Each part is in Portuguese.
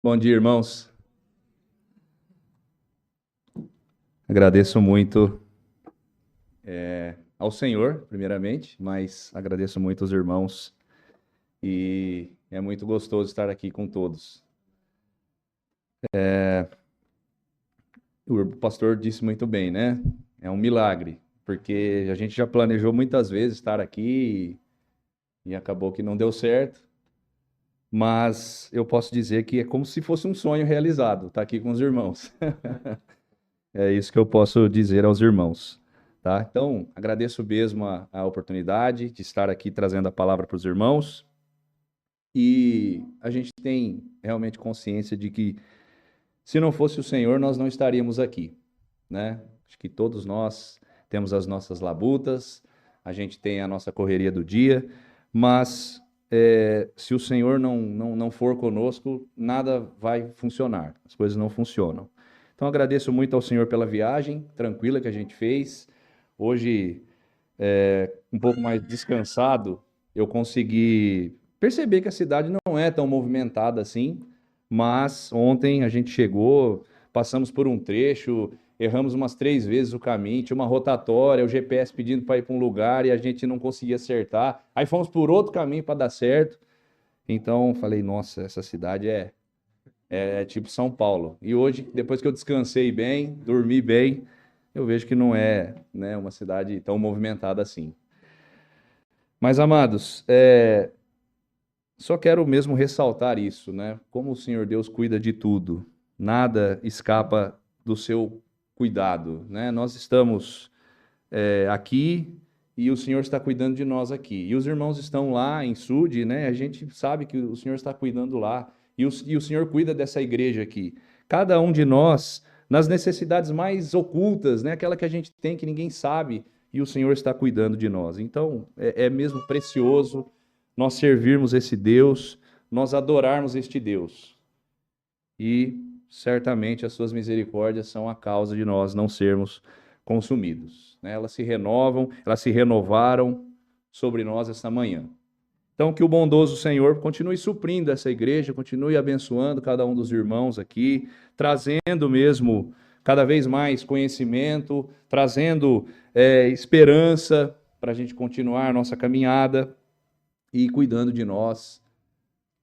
Bom dia, irmãos. Agradeço muito ao Senhor, primeiramente, mas agradeço muito aos irmãos e é muito gostoso estar aqui com todos. O pastor disse muito bem, né? É um milagre, porque a gente já planejou muitas vezes estar aqui e acabou que não deu certo, mas eu posso dizer que é como se fosse um sonho realizado, estar aqui com os irmãos. É isso que eu posso dizer aos irmãos, tá? Então, agradeço mesmo a oportunidade de estar aqui trazendo a palavra para os irmãos. E a gente tem realmente consciência de que, se não fosse o Senhor, nós não estaríamos aqui, né? Acho que todos nós temos as nossas labutas, a gente tem a nossa correria do dia, mas se o Senhor não for conosco, nada vai funcionar, as coisas não funcionam. Então, agradeço muito ao Senhor pela viagem tranquila que a gente fez. Hoje, um pouco mais descansado, eu consegui perceber que a cidade não é tão movimentada assim, mas ontem a gente chegou, passamos por um trecho, erramos umas 3 vezes o caminho, tinha uma rotatória, o GPS pedindo para ir para um lugar e a gente não conseguia acertar. Aí fomos por outro caminho para dar certo. Então, falei, nossa, essa cidade é tipo São Paulo. E hoje, depois que eu descansei bem, dormi bem, eu vejo que não é, né, uma cidade tão movimentada assim. Mas, amados, só quero mesmo ressaltar isso, né? Como o Senhor Deus cuida de tudo. Nada escapa do seu cuidado, né? Nós estamos aqui e o Senhor está cuidando de nós aqui. E os irmãos estão lá em Sud, né? A gente sabe que o Senhor está cuidando lá. E o Senhor cuida dessa igreja aqui. Cada um de nós, nas necessidades mais ocultas, né? Aquela que a gente tem que ninguém sabe, e o Senhor está cuidando de nós. Então, é mesmo precioso nós servirmos esse Deus, nós adorarmos este Deus. E certamente as suas misericórdias são a causa de nós não sermos consumidos, né? Elas se renovam, elas se renovaram sobre nós esta manhã. Então, que o bondoso Senhor continue suprindo essa igreja, continue abençoando cada um dos irmãos aqui, trazendo mesmo cada vez mais conhecimento, trazendo esperança para a gente continuar a nossa caminhada e cuidando de nós,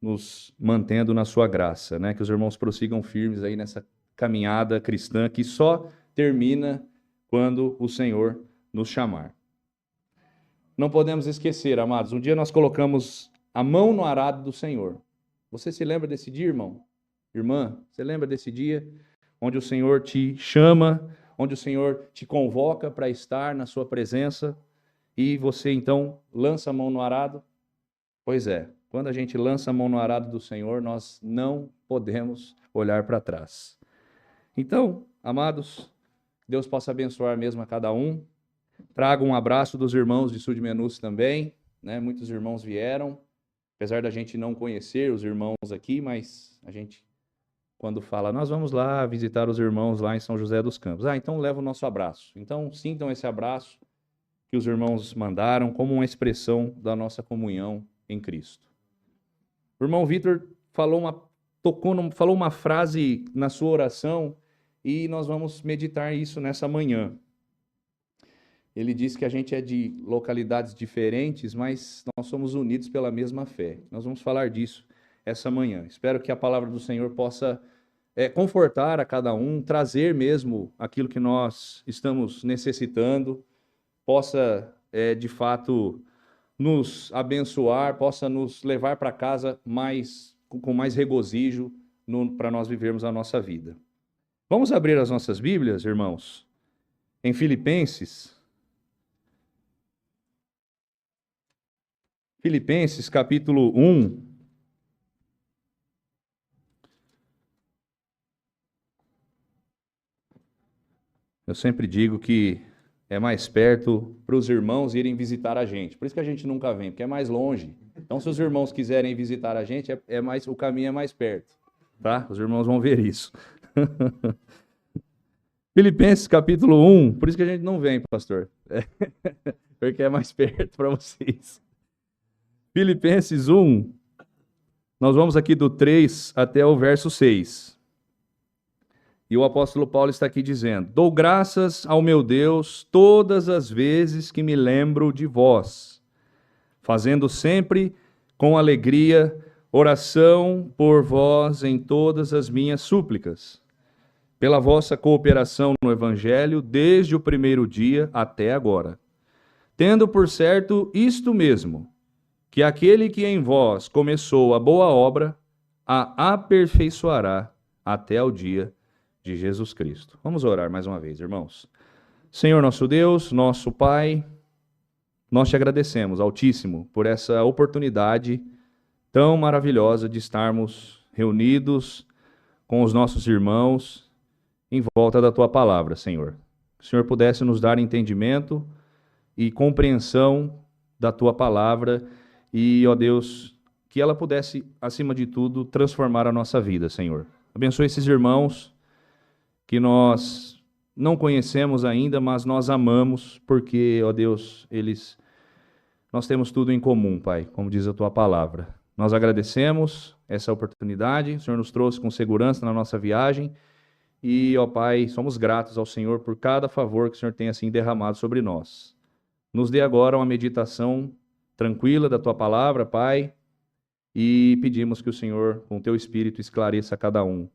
nos mantendo na sua graça, né? Que os irmãos prossigam firmes aí nessa caminhada cristã que só termina quando o Senhor nos chamar. Não podemos esquecer, amados, um dia nós colocamos a mão no arado do Senhor. Você se lembra desse dia, irmão? Irmã, você lembra desse dia onde o Senhor te chama, onde o Senhor te convoca para estar na sua presença e você então lança a mão no arado? Pois é, quando a gente lança a mão no arado do Senhor, nós não podemos olhar para trás. Então, amados, Deus possa abençoar mesmo a cada um. Trago um abraço dos irmãos de Sud-Menus também, né? Muitos irmãos vieram, apesar da gente não conhecer os irmãos aqui, mas a gente, quando fala, nós vamos lá visitar os irmãos lá em São José dos Campos. Então leva o nosso abraço. Então sintam esse abraço que os irmãos mandaram como uma expressão da nossa comunhão em Cristo. O irmão Vitor falou uma frase na sua oração e nós vamos meditar isso nessa manhã. Ele diz que a gente é de localidades diferentes, mas nós somos unidos pela mesma fé. Nós vamos falar disso essa manhã. Espero que a palavra do Senhor possa confortar a cada um, trazer mesmo aquilo que nós estamos necessitando, possa, de fato, nos abençoar, possa nos levar para casa com mais regozijo para nós vivermos a nossa vida. Vamos abrir as nossas Bíblias, irmãos, em Filipenses. Filipenses, capítulo 1. Eu sempre digo que é mais perto para os irmãos irem visitar a gente. Por isso que a gente nunca vem, porque é mais longe. Então, se os irmãos quiserem visitar a gente, o caminho é mais perto, tá? Os irmãos vão ver isso. Filipenses, capítulo 1. Por isso que a gente não vem, pastor. Porque é mais perto para vocês. Filipenses 1, Nós vamos aqui do 3 até o verso 6. E o apóstolo Paulo está aqui dizendo: Dou graças ao meu Deus todas as vezes que me lembro de vós, fazendo sempre com alegria oração por vós em todas as minhas súplicas, pela vossa cooperação no Evangelho desde o primeiro dia até agora. Tendo por certo isto mesmo, que aquele que em vós começou a boa obra, a aperfeiçoará até o dia de Jesus Cristo. Vamos orar mais uma vez, irmãos. Senhor nosso Deus, nosso Pai, nós te agradecemos, Altíssimo, por essa oportunidade tão maravilhosa de estarmos reunidos com os nossos irmãos em volta da tua palavra, Senhor. Que o Senhor pudesse nos dar entendimento e compreensão da tua palavra e, ó Deus, que ela pudesse, acima de tudo, transformar a nossa vida, Senhor. Abençoe esses irmãos que nós não conhecemos ainda, mas nós amamos, porque, ó Deus, nós temos tudo em comum, Pai, como diz a tua palavra. Nós agradecemos essa oportunidade, o Senhor nos trouxe com segurança na nossa viagem e, ó Pai, somos gratos ao Senhor por cada favor que o Senhor tem assim derramado sobre nós. Nos dê agora uma meditação tranquila da tua palavra, Pai, e pedimos que o Senhor, com o teu Espírito, esclareça a cada um,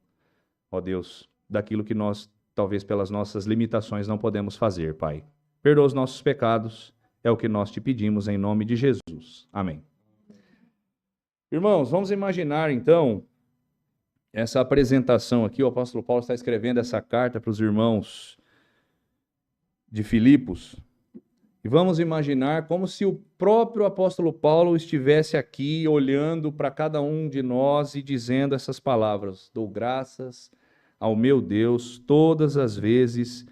ó Deus, daquilo que nós, talvez pelas nossas limitações, não podemos fazer, Pai. Perdoa os nossos pecados, é o que nós te pedimos em nome de Jesus. Amém. Irmãos, vamos imaginar então essa apresentação aqui. O apóstolo Paulo está escrevendo essa carta para os irmãos de Filipos. E vamos imaginar como se o próprio apóstolo Paulo estivesse aqui olhando para cada um de nós e dizendo essas palavras: dou graças ao meu Deus todas as vezes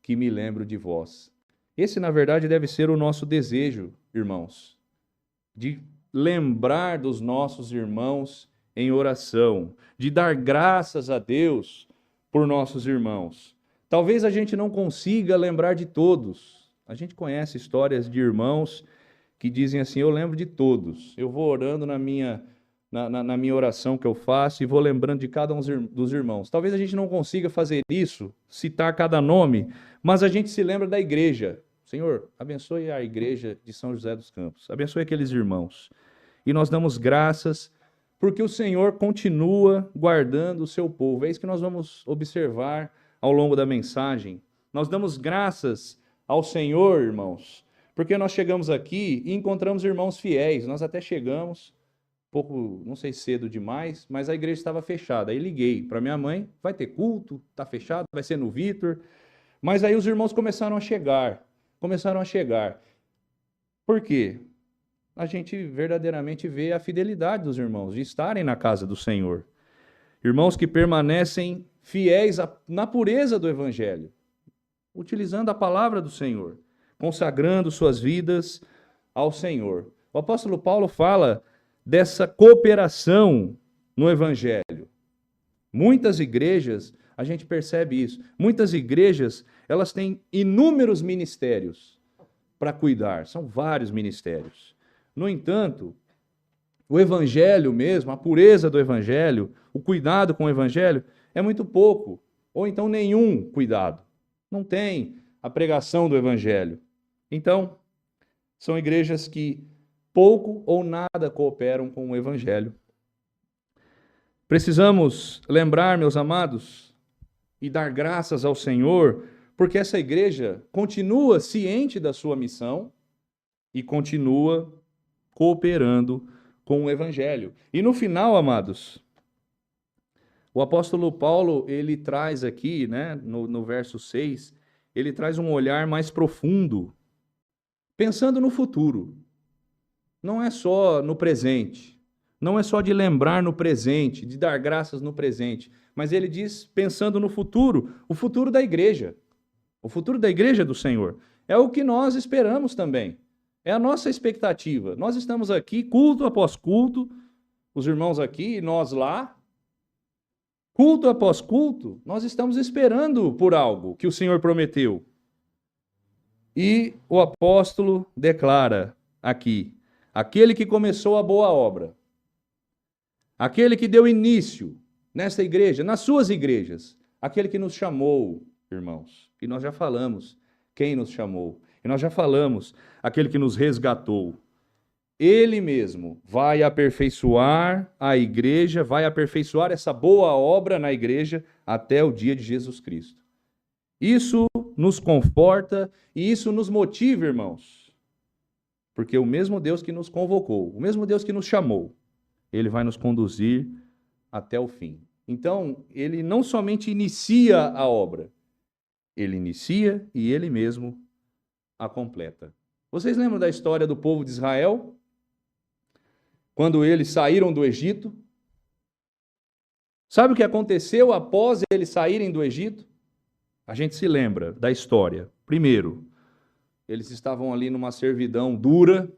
que me lembro de vós. Esse, na verdade, deve ser o nosso desejo, irmãos, de lembrar dos nossos irmãos em oração, de dar graças a Deus por nossos irmãos. Talvez a gente não consiga lembrar de todos. A gente conhece histórias de irmãos que dizem assim: eu lembro de todos. Eu vou orando na minha oração que eu faço e vou lembrando de cada um dos irmãos. Talvez a gente não consiga fazer isso, citar cada nome, mas a gente se lembra da igreja. Senhor, abençoe a igreja de São José dos Campos, abençoe aqueles irmãos. E nós damos graças porque o Senhor continua guardando o seu povo. É isso que nós vamos observar ao longo da mensagem. Nós damos graças ao Senhor, irmãos, porque nós chegamos aqui e encontramos irmãos fiéis. Nós até chegamos um pouco, não sei, cedo demais, mas a igreja estava fechada. Aí liguei para minha mãe: vai ter culto, está fechado, vai ser no Vitor. Mas aí os irmãos começaram a chegar. Por quê? A gente verdadeiramente vê a fidelidade dos irmãos de estarem na casa do Senhor. Irmãos que permanecem fiéis na pureza do Evangelho, utilizando a palavra do Senhor, consagrando suas vidas ao Senhor. O apóstolo Paulo fala dessa cooperação no Evangelho. Muitas igrejas, a gente percebe isso, muitas igrejas, elas têm inúmeros ministérios para cuidar, são vários ministérios. No entanto, o Evangelho mesmo, a pureza do Evangelho, o cuidado com o Evangelho, é muito pouco, ou então nenhum cuidado. Não tem a pregação do Evangelho. Então, são igrejas que pouco ou nada cooperam com o Evangelho. Precisamos lembrar, meus amados, e dar graças ao Senhor, porque essa igreja continua ciente da sua missão e continua cooperando com o Evangelho. E no final, amados, o apóstolo Paulo, ele traz aqui, né, no verso 6, ele traz um olhar mais profundo, pensando no futuro. Não é só no presente, não é só de lembrar no presente, de dar graças no presente, mas ele diz, pensando no futuro, o futuro da igreja do Senhor. É o que nós esperamos também, é a nossa expectativa. Nós estamos aqui, culto após culto, os irmãos aqui e nós lá, culto após culto, nós estamos esperando por algo que o Senhor prometeu. E o apóstolo declara aqui: aquele que começou a boa obra, aquele que deu início nesta igreja, nas suas igrejas, aquele que nos chamou, irmãos, e nós já falamos quem nos chamou, e nós já falamos aquele que nos resgatou. Ele mesmo vai aperfeiçoar a igreja, vai aperfeiçoar essa boa obra na igreja até o dia de Jesus Cristo. Isso nos conforta e isso nos motiva, irmãos, porque o mesmo Deus que nos convocou, o mesmo Deus que nos chamou, ele vai nos conduzir até o fim. Então, ele não somente inicia a obra, ele inicia e ele mesmo a completa. Vocês lembram da história do povo de Israel? Quando eles saíram do Egito? Sabe o que aconteceu após eles saírem do Egito? A gente se lembra da história. Primeiro, eles estavam ali numa servidão dura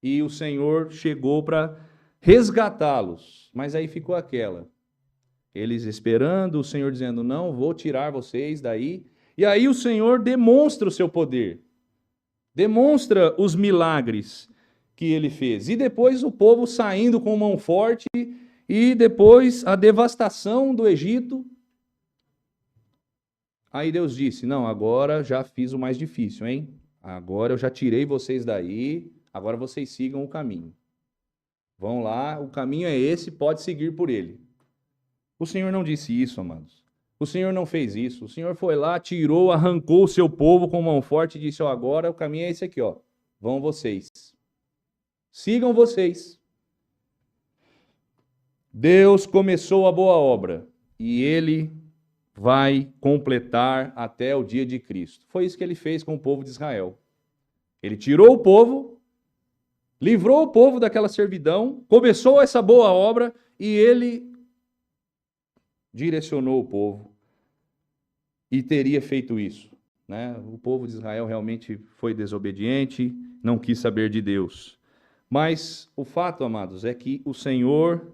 e o Senhor chegou para resgatá-los. Mas aí ficou aquela. Eles esperando, o Senhor dizendo, não, vou tirar vocês daí. E aí o Senhor demonstra o seu poder. Demonstra os milagres que ele fez. E depois o povo saindo com mão forte e depois a devastação do Egito. Aí Deus disse, não, agora já fiz o mais difícil, hein? Agora eu já tirei vocês daí, agora vocês sigam o caminho. Vão lá, o caminho é esse, pode seguir por ele. O Senhor não disse isso, amados. O Senhor não fez isso. O Senhor foi lá, tirou, arrancou o seu povo com mão forte e disse, ó, agora o caminho é esse aqui, ó. Vão vocês. Sigam vocês. Deus começou a boa obra e ele vai completar até o dia de Cristo. Foi isso que ele fez com o povo de Israel. Ele tirou o povo, livrou o povo daquela servidão, começou essa boa obra e ele direcionou o povo e teria feito isso, né? O povo de Israel realmente foi desobediente, não quis saber de Deus. Mas o fato, amados, é que o Senhor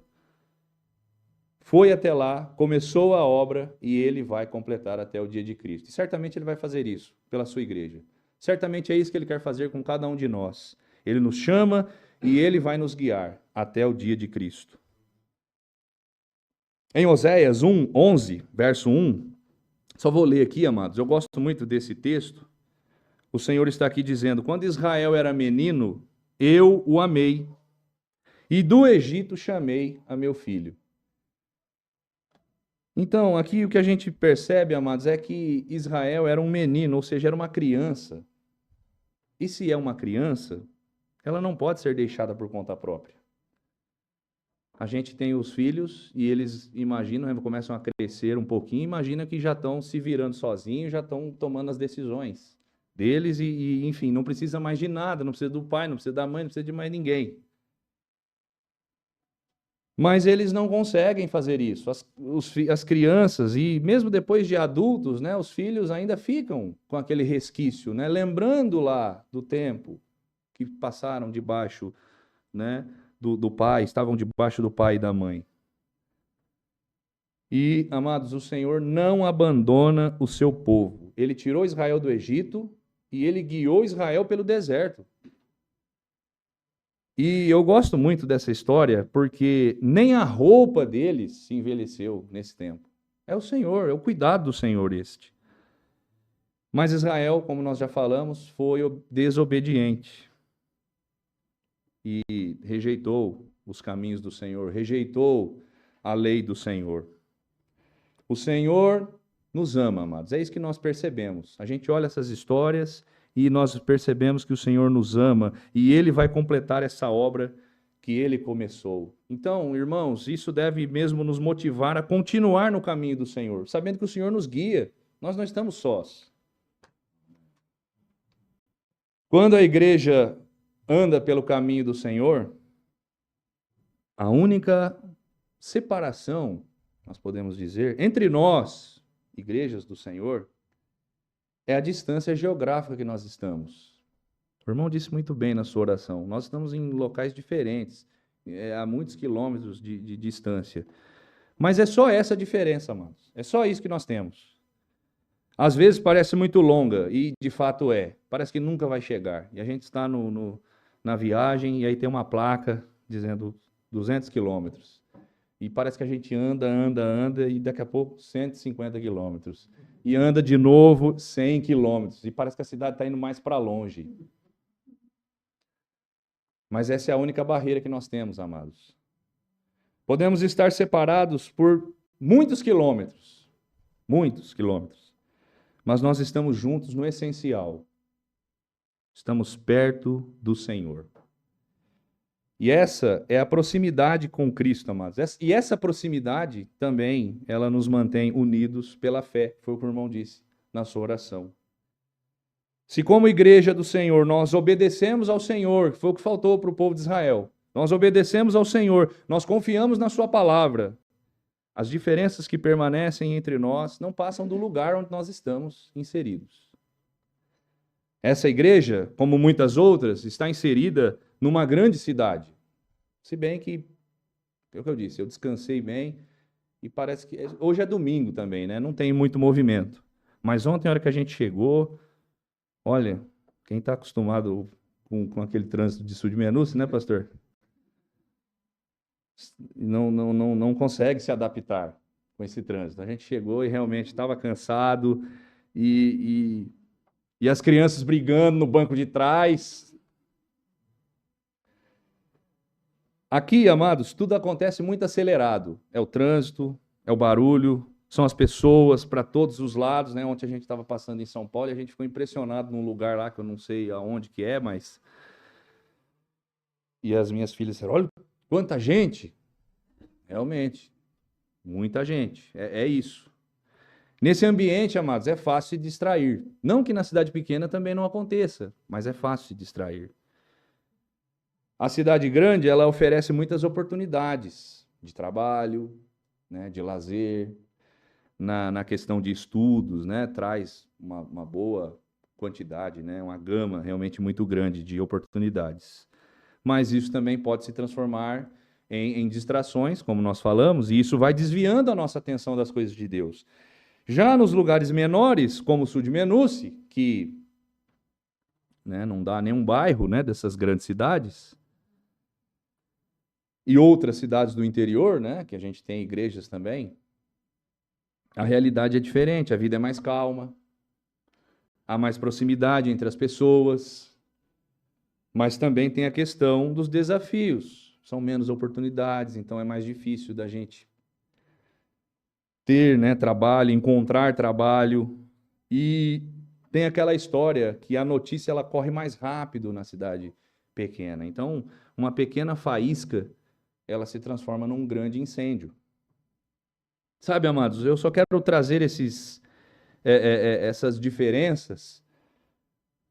foi até lá, começou a obra e ele vai completar até o dia de Cristo. E certamente ele vai fazer isso pela sua igreja. Certamente é isso que ele quer fazer com cada um de nós. Ele nos chama e ele vai nos guiar até o dia de Cristo. Em Oséias 11, verso 1, só vou ler aqui, amados, eu gosto muito desse texto. O Senhor está aqui dizendo, quando Israel era menino, eu o amei, e do Egito chamei a meu filho. Então, aqui o que a gente percebe, amados, é que Israel era um menino, ou seja, era uma criança. E se é uma criança, ela não pode ser deixada por conta própria. A gente tem os filhos e eles imaginam, começam a crescer um pouquinho, imagina que já estão se virando sozinhos, já estão tomando as decisões deles e, enfim, não precisa mais de nada, não precisa do pai, não precisa da mãe, não precisa de mais ninguém. Mas eles não conseguem fazer isso. As crianças, e mesmo depois de adultos, né, os filhos ainda ficam com aquele resquício, né, lembrando lá do tempo que passaram debaixo, né, do pai, estavam debaixo do pai e da mãe. E, amados, o Senhor não abandona o seu povo. Ele tirou Israel do Egito e ele guiou Israel pelo deserto. E eu gosto muito dessa história porque nem a roupa deles se envelheceu nesse tempo. É o Senhor, é o cuidado do Senhor este. Mas Israel, como nós já falamos, foi desobediente e rejeitou os caminhos do Senhor, rejeitou a lei do Senhor. O Senhor nos ama, amados. É isso que nós percebemos. A gente olha essas histórias e nós percebemos que o Senhor nos ama e Ele vai completar essa obra que Ele começou. Então, irmãos, isso deve mesmo nos motivar a continuar no caminho do Senhor, sabendo que o Senhor nos guia. Nós não estamos sós. Quando a igreja anda pelo caminho do Senhor, a única separação, nós podemos dizer, entre nós, igrejas do Senhor, é a distância geográfica que nós estamos. O irmão disse muito bem na sua oração. Nós estamos em locais diferentes, a muitos quilômetros de distância. Mas é só essa diferença, amados. É só isso que nós temos. Às vezes parece muito longa, e de fato é. Parece que nunca vai chegar. E a gente está na viagem, e aí tem uma placa dizendo 200 quilômetros. E parece que a gente anda, e daqui a pouco 150 quilômetros. E anda de novo 100 quilômetros. E parece que a cidade está indo mais para longe. Mas essa é a única barreira que nós temos, amados. Podemos estar separados por muitos quilômetros, mas nós estamos juntos no essencial. Estamos perto do Senhor. E essa é a proximidade com Cristo, amados. E essa proximidade também, ela nos mantém unidos pela fé, foi o que o irmão disse na sua oração. Se como igreja do Senhor nós obedecemos ao Senhor, que foi o que faltou para o povo de Israel, nós obedecemos ao Senhor, nós confiamos na sua palavra, as diferenças que permanecem entre nós não passam do lugar onde nós estamos inseridos. Essa igreja, como muitas outras, está inserida numa grande cidade. Se bem que, é o que eu disse, eu descansei bem e parece que hoje é domingo também, né? Não tem muito movimento. Mas ontem, na hora que a gente chegou, olha, quem está acostumado com aquele trânsito de Sudmenúcio, né, pastor? Não consegue se adaptar com esse trânsito. A gente chegou e realmente estava cansado e as crianças brigando no banco de trás. Aqui, amados, tudo acontece muito acelerado. É o trânsito, é o barulho, são as pessoas para todos os lados, né? Ontem a gente estava passando em São Paulo e a gente ficou impressionado num lugar lá que eu não sei aonde que é, mas... E as minhas filhas disseram, olha quanta gente! Realmente, muita gente, é isso. Nesse ambiente, amados, é fácil se distrair. Não que na cidade pequena também não aconteça, mas é fácil se distrair. A cidade grande, ela oferece muitas oportunidades de trabalho, né, de lazer, na questão de estudos, né, traz uma boa quantidade, né, uma gama realmente muito grande de oportunidades. Mas isso também pode se transformar em distrações, como nós falamos, e isso vai desviando a nossa atenção das coisas de Deus. Já nos lugares menores, como o Sudmenúcio, que, né, não dá nem um bairro, né, dessas grandes cidades, e outras cidades do interior, né, que a gente tem igrejas também, a realidade é diferente, a vida é mais calma, há mais proximidade entre as pessoas, mas também tem a questão dos desafios. São menos oportunidades, então é mais difícil da gente ter, né, trabalho, encontrar trabalho. E tem aquela história que a notícia ela corre mais rápido na cidade pequena. Então, uma pequena faísca, ela se transforma num grande incêndio. Sabe, amados, eu só quero trazer essas diferenças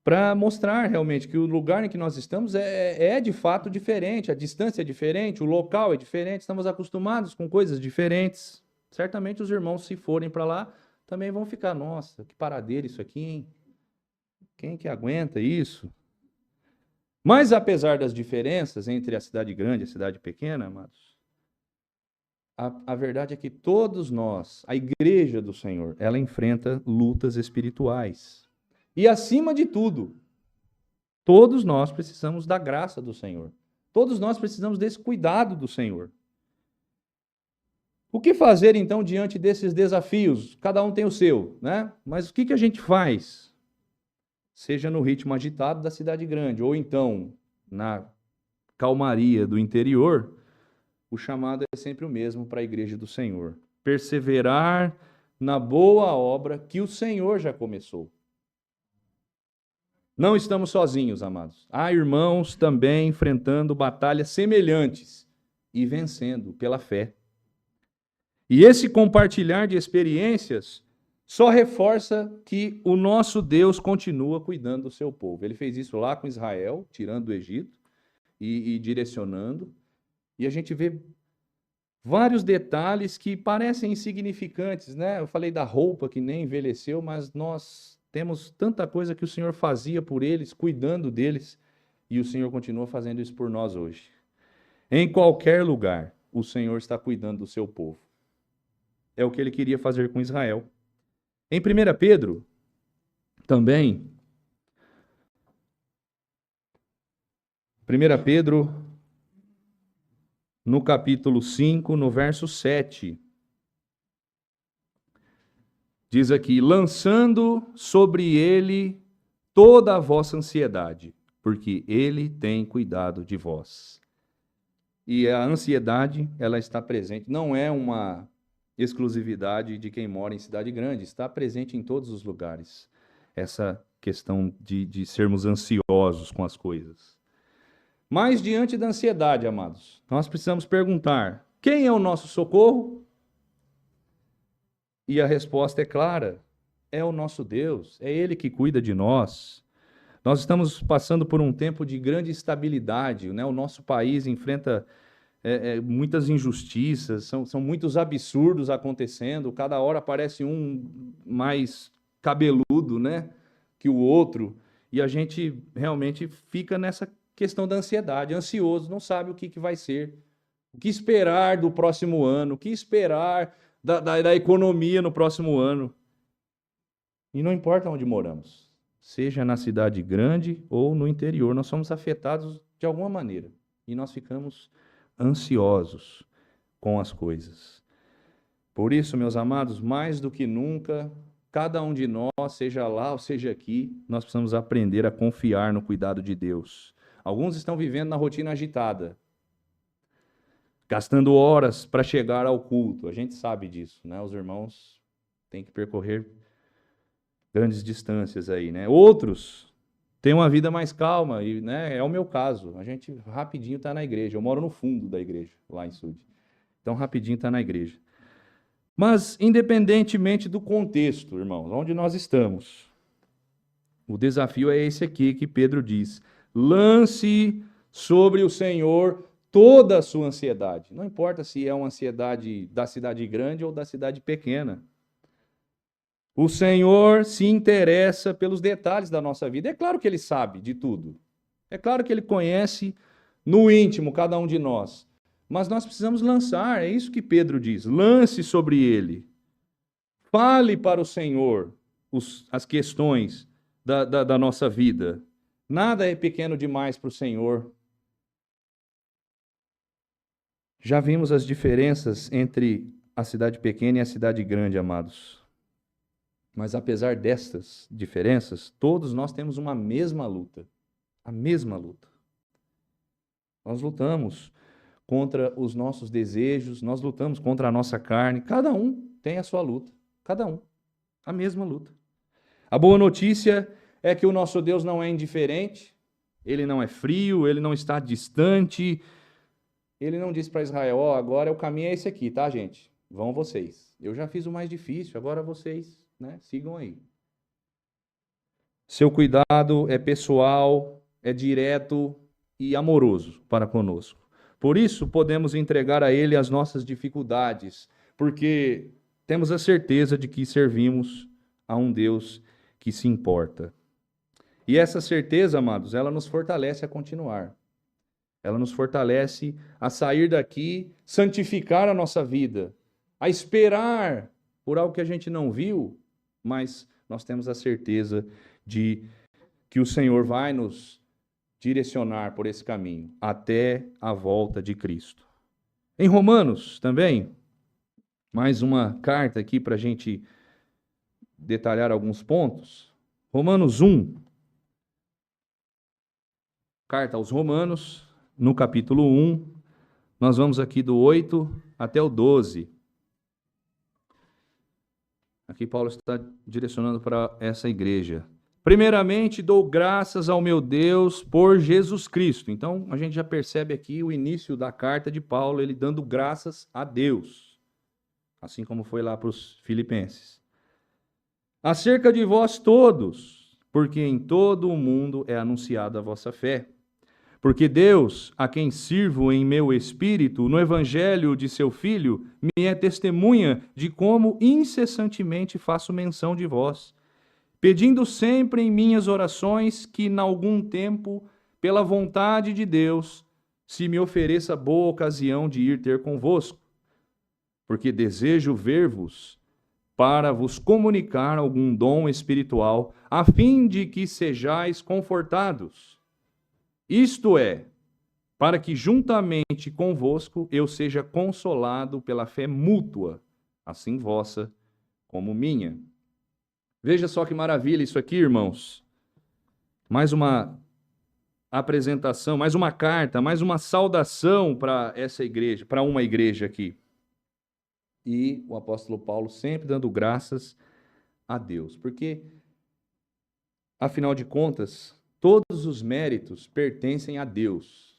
para mostrar realmente que o lugar em que nós estamos é de fato diferente, a distância é diferente, o local é diferente, estamos acostumados com coisas diferentes. Certamente os irmãos, se forem para lá, também vão ficar, nossa, que paradeira isso aqui, hein? Quem que aguenta isso? Mas apesar das diferenças entre a cidade grande e a cidade pequena, amados, a verdade é que todos nós, a igreja do Senhor, ela enfrenta lutas espirituais. E acima de tudo, todos nós precisamos da graça do Senhor. Todos nós precisamos desse cuidado do Senhor. O que fazer, então, diante desses desafios? Cada um tem o seu, né? Mas o que a gente faz? Seja no ritmo agitado da cidade grande, ou então na calmaria do interior, o chamado é sempre o mesmo para a igreja do Senhor. Perseverar na boa obra que o Senhor já começou. Não estamos sozinhos, amados. Há irmãos também enfrentando batalhas semelhantes e vencendo pela fé. E esse compartilhar de experiências só reforça que o nosso Deus continua cuidando do seu povo. Ele fez isso lá com Israel, tirando do Egito e direcionando. E a gente vê vários detalhes que parecem insignificantes, né? Eu falei da roupa que nem envelheceu, mas nós temos tanta coisa que o Senhor fazia por eles, cuidando deles, e o Senhor continua fazendo isso por nós hoje. Em qualquer lugar, o Senhor está cuidando do seu povo. É o que ele queria fazer com Israel. Em 1 Pedro, também, 1 Pedro, no capítulo 5, no verso 7. Diz aqui: lançando sobre ele toda a vossa ansiedade, porque ele tem cuidado de vós. E a ansiedade, ela está presente, não é uma exclusividade de quem mora em cidade grande, está presente em todos os lugares. Essa questão de sermos ansiosos com as coisas. Mas diante da ansiedade, amados, nós precisamos perguntar: quem é o nosso socorro? E a resposta é clara: é o nosso Deus, é Ele que cuida de nós. Nós estamos passando por um tempo de grande instabilidade, né? O nosso país enfrenta muitas injustiças, são muitos absurdos acontecendo, cada hora aparece um mais cabeludo, né, que o outro, e a gente realmente fica nessa questão da ansiedade, ansioso, não sabe o que vai ser, o que esperar do próximo ano, o que esperar da economia no próximo ano. E não importa onde moramos, seja na cidade grande ou no interior, nós somos afetados de alguma maneira, e nós ficamos ansiosos com as coisas. Por isso, meus amados, mais do que nunca, cada um de nós, seja lá ou seja aqui, nós precisamos aprender a confiar no cuidado de Deus. Alguns estão vivendo na rotina agitada, gastando horas para chegar ao culto. A gente sabe disso, né? Os irmãos têm que percorrer grandes distâncias aí, né? Outros têm uma vida mais calma, e, né, é o meu caso. A gente rapidinho está na igreja. Eu moro no fundo da igreja, lá em Sud. Então, rapidinho está na igreja. Mas, independentemente do contexto, irmãos, onde nós estamos, o desafio é esse aqui que Pedro diz: lance sobre o Senhor toda a sua ansiedade. Não importa se é uma ansiedade da cidade grande ou da cidade pequena. O Senhor se interessa pelos detalhes da nossa vida. É claro que Ele sabe de tudo. É claro que Ele conhece no íntimo cada um de nós. Mas nós precisamos lançar, é isso que Pedro diz. Lance sobre Ele. Fale para o Senhor as questões da nossa vida. Nada é pequeno demais para o Senhor. Já vimos as diferenças entre a cidade pequena e a cidade grande, amados. Mas apesar destas diferenças, todos nós temos uma mesma luta. A mesma luta. Nós lutamos contra os nossos desejos, nós lutamos contra a nossa carne. Cada um tem a sua luta. Cada um. A mesma luta. A boa notícia é que o nosso Deus não é indiferente, Ele não é frio, Ele não está distante. Ele não disse para Israel: ó, agora o caminho é esse aqui, tá, gente? Vão vocês. Eu já fiz o mais difícil, agora vocês, né, sigam aí. Seu cuidado é pessoal, é direto e amoroso para conosco. Por isso, podemos entregar a Ele as nossas dificuldades, porque temos a certeza de que servimos a um Deus que se importa. E essa certeza, amados, ela nos fortalece a continuar. Ela nos fortalece a sair daqui, santificar a nossa vida, a esperar por algo que a gente não viu, mas nós temos a certeza de que o Senhor vai nos direcionar por esse caminho até a volta de Cristo. Em Romanos também, mais uma carta aqui para a gente detalhar alguns pontos. Romanos 1, carta aos Romanos, no capítulo 1, nós vamos aqui do 8 até o 12. Aqui Paulo está direcionando para essa igreja. Primeiramente, dou graças ao meu Deus por Jesus Cristo. Então, a gente já percebe aqui o início da carta de Paulo, ele dando graças a Deus, assim como foi lá para os Filipenses. Acerca de vós todos, porque em todo o mundo é anunciada a vossa fé. Porque Deus, a quem sirvo em meu espírito, no evangelho de seu Filho, me é testemunha de como incessantemente faço menção de vós, pedindo sempre em minhas orações que, em algum tempo, pela vontade de Deus, se me ofereça boa ocasião de ir ter convosco, porque desejo ver-vos para vos comunicar algum dom espiritual, a fim de que sejais confortados. Isto é, para que juntamente convosco eu seja consolado pela fé mútua, assim vossa como minha. Veja só que maravilha isso aqui, irmãos. Mais uma apresentação, mais uma carta, mais uma saudação para essa igreja, para uma igreja aqui. E o apóstolo Paulo sempre dando graças a Deus, porque, afinal de contas, todos os méritos pertencem a Deus.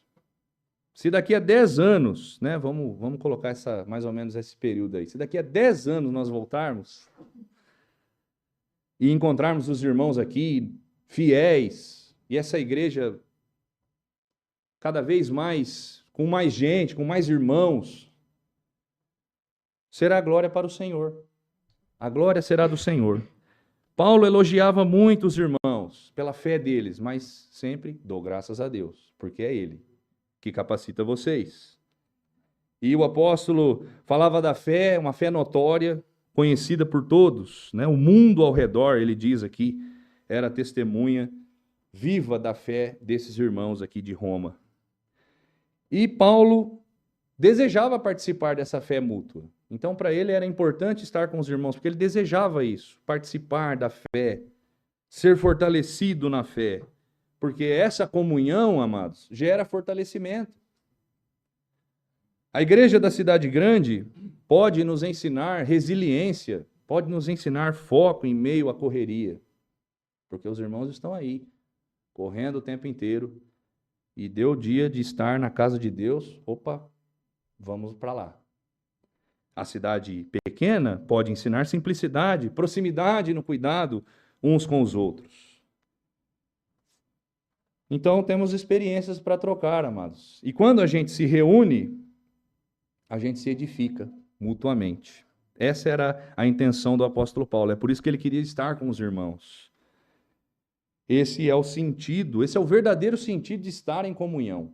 Se daqui a 10 anos, né, vamos colocar mais ou menos esse período aí, se daqui a 10 anos nós voltarmos e encontrarmos os irmãos aqui, fiéis, e essa igreja cada vez mais, com mais gente, com mais irmãos, será a glória para o Senhor. A glória será do Senhor. Paulo elogiava muito os irmãos pela fé deles, mas sempre dou graças a Deus, porque é Ele que capacita vocês. E o apóstolo falava da fé, uma fé notória, conhecida por todos, né? O mundo ao redor, ele diz aqui, era testemunha viva da fé desses irmãos aqui de Roma. E Paulo desejava participar dessa fé mútua. Então, para ele era importante estar com os irmãos, porque ele desejava isso, participar da fé, ser fortalecido na fé. Porque essa comunhão, amados, gera fortalecimento. A igreja da cidade grande pode nos ensinar resiliência, pode nos ensinar foco em meio à correria. Porque os irmãos estão aí, correndo o tempo inteiro, e deu o dia de estar na casa de Deus, opa, vamos para lá. A cidade pequena pode ensinar simplicidade, proximidade no cuidado uns com os outros. Então, temos experiências para trocar, amados. E quando a gente se reúne, a gente se edifica mutuamente. Essa era a intenção do apóstolo Paulo. É por isso que ele queria estar com os irmãos. Esse é o sentido, esse é o verdadeiro sentido de estar em comunhão.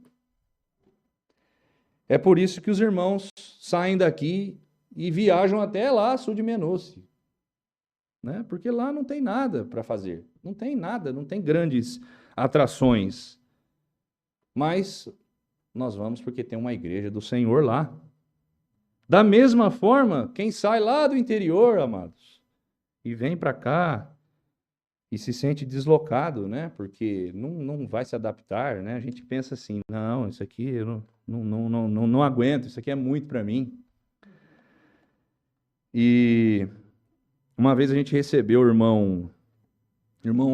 É por isso que os irmãos saem daqui e viajam até lá, sul de Menosse. Né? Porque lá não tem nada para fazer. Não tem nada, não tem grandes atrações. Mas nós vamos porque tem uma igreja do Senhor lá. Da mesma forma, quem sai lá do interior, amados, e vem para cá e se sente deslocado, né? Porque não vai se adaptar, né? A gente pensa assim, não, isso aqui eu não aguento, isso aqui é muito para mim. E uma vez a gente recebeu o irmão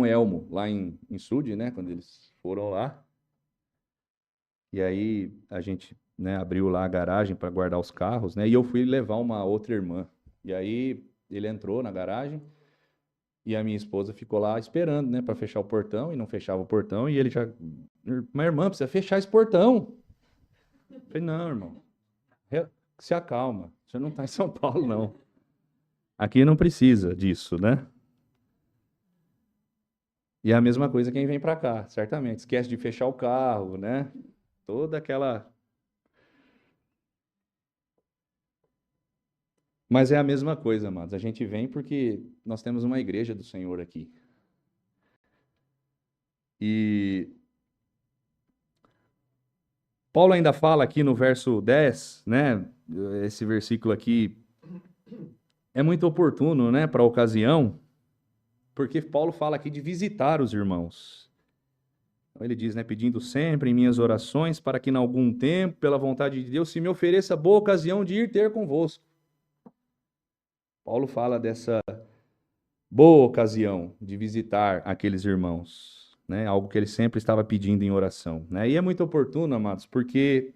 Elmo, lá em Sud, né? Quando eles foram lá. E aí a gente, né, abriu lá a garagem para guardar os carros, né? E eu fui levar uma outra irmã. E aí ele entrou na garagem e a minha esposa ficou lá esperando, né, para fechar o portão, e não fechava o portão, e ele já, mas irmã, precisa fechar esse portão. Eu falei, não, irmão, se acalma, você não está em São Paulo, não. Aqui não precisa disso, né? E é a mesma coisa quem vem para cá, certamente. Esquece de fechar o carro, né? Toda aquela... Mas é a mesma coisa, amados. A gente vem porque nós temos uma igreja do Senhor aqui. E Paulo ainda fala aqui no verso 10, né? Esse versículo aqui é muito oportuno, né, para a ocasião, porque Paulo fala aqui de visitar os irmãos. Então ele diz, né, pedindo sempre em minhas orações para que, em algum tempo, pela vontade de Deus, se me ofereça boa ocasião de ir ter convosco. Paulo fala dessa boa ocasião de visitar aqueles irmãos, né? Algo que ele sempre estava pedindo em oração, né? E é muito oportuno, amados, porque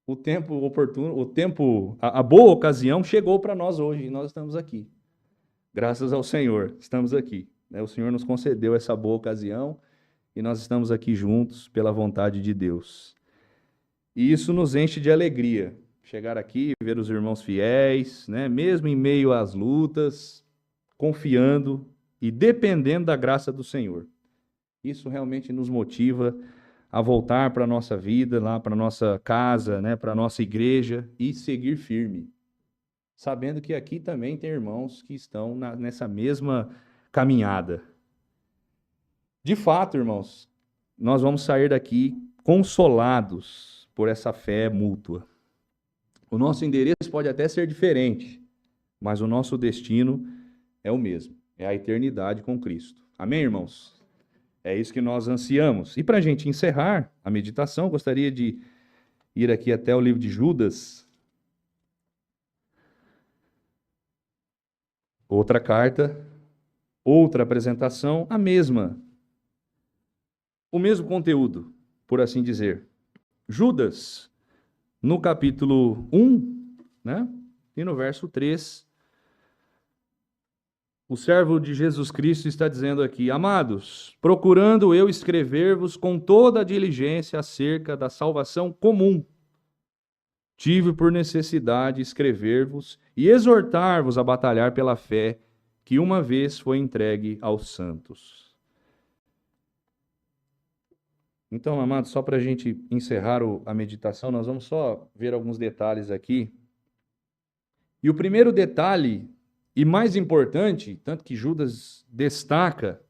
o tempo oportuno, a boa ocasião chegou para nós hoje e nós estamos aqui. Graças ao Senhor, estamos aqui, né? O Senhor nos concedeu essa boa ocasião e nós estamos aqui juntos pela vontade de Deus. E isso nos enche de alegria. Chegar aqui, ver os irmãos fiéis, né? Mesmo em meio às lutas, confiando e dependendo da graça do Senhor. Isso realmente nos motiva a voltar para a nossa vida, lá para a nossa casa, né? Para a nossa igreja e seguir firme. Sabendo que aqui também tem irmãos que estão nessa mesma caminhada. De fato, irmãos, nós vamos sair daqui consolados, por essa fé mútua. O nosso endereço pode até ser diferente, mas o nosso destino é o mesmo, é a eternidade com Cristo. Amém, irmãos? É isso que nós ansiamos. E para a gente encerrar a meditação, gostaria de ir aqui até o livro de Judas. Outra carta, outra apresentação, a mesma. O mesmo conteúdo, por assim dizer. Judas, no capítulo 1, né? E no verso 3, o servo de Jesus Cristo está dizendo aqui: amados, procurando eu escrever-vos com toda a diligência acerca da salvação comum, tive por necessidade escrever-vos e exortar-vos a batalhar pela fé que uma vez foi entregue aos santos. Então, amados, só para a gente encerrar a meditação, nós vamos só ver alguns detalhes aqui. E o primeiro detalhe, e mais importante, tanto que Judas destaca,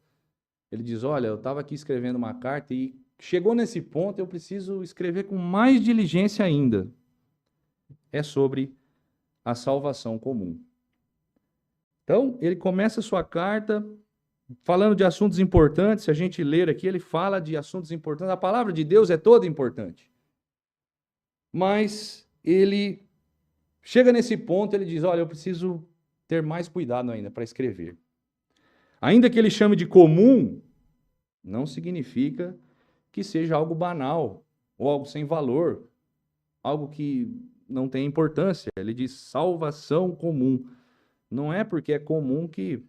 ele diz, olha, eu estava aqui escrevendo uma carta e chegou nesse ponto, eu preciso escrever com mais diligência ainda. É sobre a salvação comum. Então, ele começa a sua carta falando de assuntos importantes. Se a gente ler aqui, ele fala de assuntos importantes. A palavra de Deus é toda importante. Mas ele chega nesse ponto, ele diz, olha, eu preciso ter mais cuidado ainda para escrever. Ainda que ele chame de comum, não significa que seja algo banal ou algo sem valor, algo que não tem importância. Ele diz salvação comum. Não é porque é comum que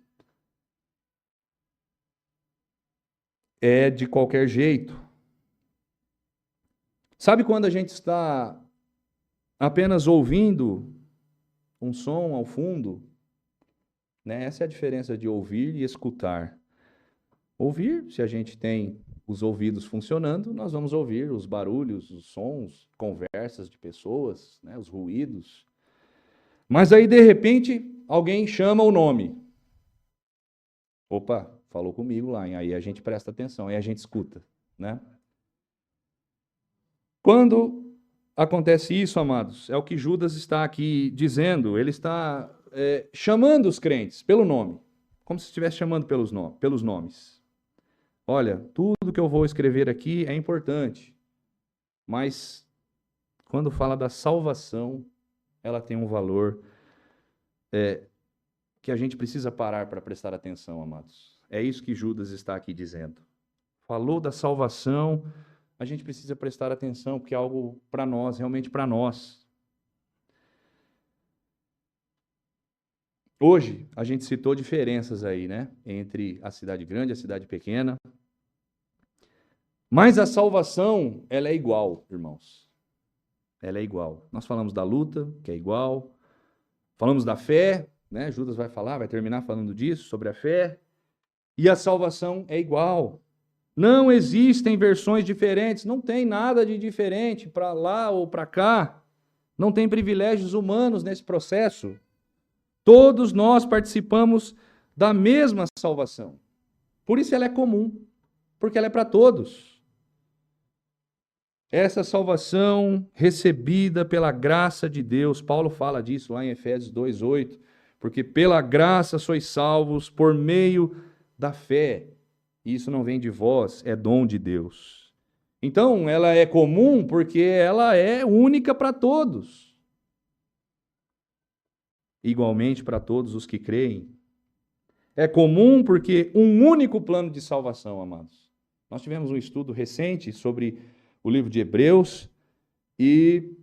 é de qualquer jeito. Sabe quando a gente está apenas ouvindo um som ao fundo? Né? Essa é a diferença de ouvir e escutar. Ouvir, se a gente tem os ouvidos funcionando, nós vamos ouvir os barulhos, os sons, conversas de pessoas, né? Os ruídos. Mas aí, de repente, alguém chama o nome. Opa, falou comigo lá, hein? Aí a gente presta atenção, aí a gente escuta, né? Quando acontece isso, amados, é o que Judas está aqui dizendo, ele está chamando os crentes pelo nome, como se estivesse chamando pelos nomes. Olha, tudo que eu vou escrever aqui é importante, mas quando fala da salvação, ela tem um valor que a gente precisa parar para prestar atenção, amados. É isso que Judas está aqui dizendo. Falou da salvação, a gente precisa prestar atenção, porque é algo para nós, realmente para nós. Hoje, a gente citou diferenças aí, né? Entre a cidade grande e a cidade pequena. Mas a salvação, ela é igual, irmãos. Ela é igual. Nós falamos da luta, que é igual. Falamos da fé, né? Judas vai terminar falando disso, sobre a fé. E a salvação é igual. Não existem versões diferentes, não tem nada de diferente para lá ou para cá. Não tem privilégios humanos nesse processo. Todos nós participamos da mesma salvação. Por isso ela é comum, porque ela é para todos. Essa salvação recebida pela graça de Deus, Paulo fala disso lá em Efésios 2:8, porque pela graça sois salvos por meio da fé. Isso não vem de vós, é dom de Deus. Então, ela é comum porque ela é única para todos. Igualmente para todos os que creem. É comum porque um único plano de salvação, amados. Nós tivemos um estudo recente sobre o livro de Hebreus e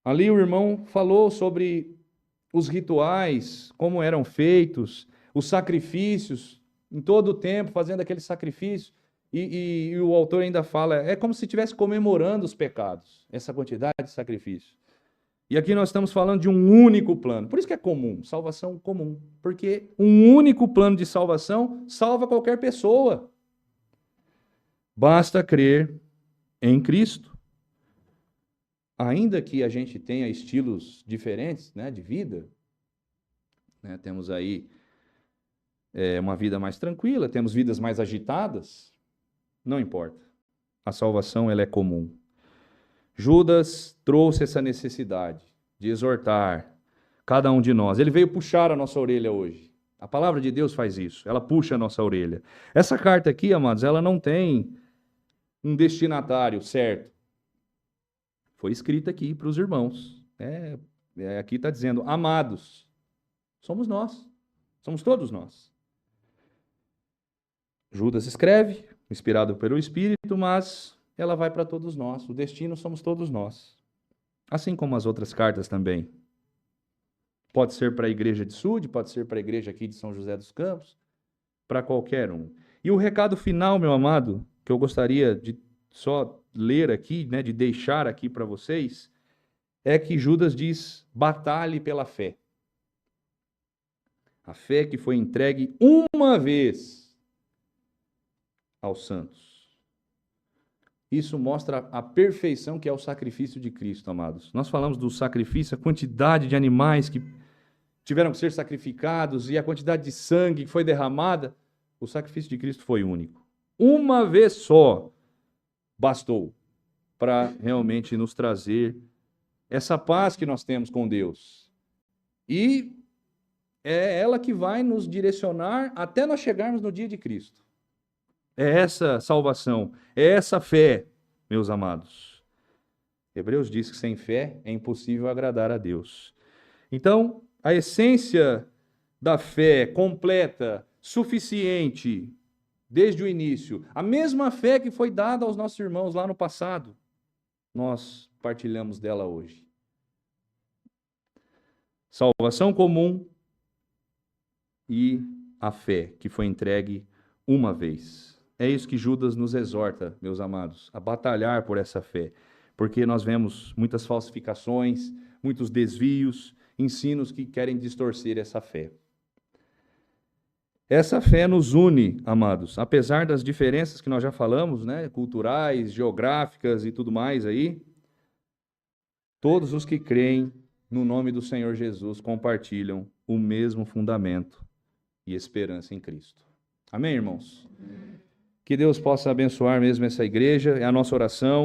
ali o irmão falou sobre os rituais, como eram feitos, os sacrifícios, em todo o tempo, fazendo aquele sacrifício. E o autor ainda fala, é como se estivesse comemorando os pecados, essa quantidade de sacrifício. E aqui nós estamos falando de um único plano. Por isso que é comum, salvação comum. Porque um único plano de salvação salva qualquer pessoa. Basta crer em Cristo. Ainda que a gente tenha estilos diferentes, né, de vida, né, temos aí uma vida mais tranquila, temos vidas mais agitadas, não importa. A salvação ela é comum. Judas trouxe essa necessidade de exortar cada um de nós. Ele veio puxar a nossa orelha hoje. A palavra de Deus faz isso, ela puxa a nossa orelha. Essa carta aqui, amados, ela não tem um destinatário certo. Foi escrita aqui para os irmãos. Aqui está dizendo, amados, somos nós, somos todos nós. Judas escreve, inspirado pelo Espírito, mas ela vai para todos nós. O destino somos todos nós. Assim como as outras cartas também. Pode ser para a igreja de Sude, pode ser para a igreja aqui de São José dos Campos, para qualquer um. E o recado final, meu amado, que eu gostaria de só ler aqui, né, de deixar aqui para vocês, é que Judas diz, batalhe pela fé. A fé que foi entregue uma vez aos santos. Isso mostra a perfeição que é o sacrifício de Cristo, amados. Nós falamos do sacrifício, a quantidade de animais que tiveram que ser sacrificados e a quantidade de sangue que foi derramada. O sacrifício de Cristo foi único. Uma vez só bastou para realmente nos trazer essa paz que nós temos com Deus. E é ela que vai nos direcionar até nós chegarmos no dia de Cristo. É essa salvação, é essa fé, meus amados. Hebreus diz que sem fé é impossível agradar a Deus. Então, a essência da fé completa, suficiente, desde o início, a mesma fé que foi dada aos nossos irmãos lá no passado, nós partilhamos dela hoje. Salvação comum e a fé que foi entregue uma vez. É isso que Judas nos exorta, meus amados, a batalhar por essa fé, porque nós vemos muitas falsificações, muitos desvios, ensinos que querem distorcer essa fé. Essa fé nos une, amados, apesar das diferenças que nós já falamos, né, culturais, geográficas e tudo mais aí, todos os que creem no nome do Senhor Jesus compartilham o mesmo fundamento e esperança em Cristo. Amém, irmãos? Que Deus possa abençoar mesmo essa igreja, é a nossa oração.